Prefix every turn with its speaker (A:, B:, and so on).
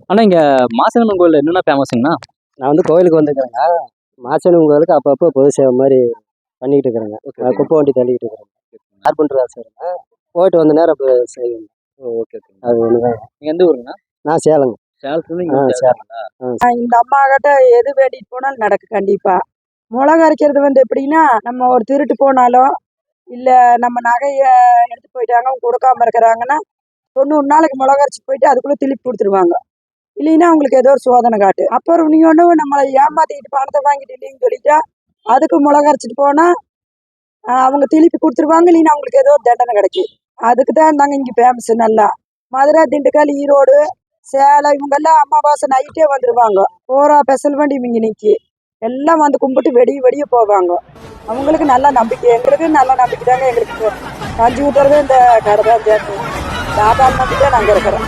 A: ஆனால் இங்கே மாசியம்மன் கோயில் என்னென்ன ஃபேமஸுங்கண்ணா?
B: நான் வந்து கோயிலுக்கு வந்துருக்கிறேங்க. மாசியம்மன் கோயிலுக்கு அப்பப்போ பொது சேவை மாதிரி பண்ணிக்கிட்டு இருக்கிறேங்க. குப்பை வண்டி தள்ளிக்கிட்டு இருக்கிறேங்க. கார்பெண்டர் வேலை செய்கிறேங்க. போயிட்டு வந்த நேரம் இப்போ செய்வேங்க.
A: Okay okay.
B: அது ஒன்று தான்.
A: நீங்கள் எந்த ஊருங்கண்ணா?
B: நான் சேலங்க.
A: சேலத்துலேருந்து
B: சேலம்.
C: இந்த அம்மா கிட்ட எது வேண்டிட்டு போனாலும் நடக்கும் கண்டிப்பா. மிளகா அரைக்கிறது வந்து எப்படின்னா, நம்ம ஒரு திருட்டு போனாலும் இல்ல நம்ம நகைய எடுத்து போயிட்டாங்க அவங்க கொடுக்காம இருக்கிறாங்கன்னா 90 நாளைக்கு மிளகா அரைச்சிட்டு போயிட்டு அதுக்குள்ள திருப்பி கொடுத்துருவாங்க. இல்லைன்னா அவங்களுக்கு ஏதோ ஒரு சோதனை காட்டு. அப்புறம் நீ ஒன்று நம்மளை ஏமாத்திக்கிட்டு பணத்தை வாங்கிட்டு இல்லைன்னு சொல்லிட்டா அதுக்கு மிளகா அரைச்சிட்டு போனா அவங்க திருப்பி கொடுத்துருவாங்க. இல்லைன்னா அவங்களுக்கு ஏதோ ஒரு தண்டனை கிடைக்கும். அதுக்கு தான் நாங்கள் இங்கே ஃபேமஸ். நல்லா மதுரை, திண்டுக்கல், ஈரோடு, சேலம் இவங்கெல்லாம் அமாவாசை நைட்டே வந்துடுவாங்க. போரா ஸ்பெஷல் வண்டி இங்கே நிற்கி எல்லாம் வந்து கும்பிட்டு வெடிய போவாங்க. அவங்களுக்கு நல்ல நம்பிக்கை, எங்களுக்கு நல்ல நம்பிக்கை தாங்க. எங்களுக்கு கஞ்சி ஊற்றுறது இந்த கடை தான். வியாபாரம் நம்பிக்கை நாங்கள் இருக்கிறோம்.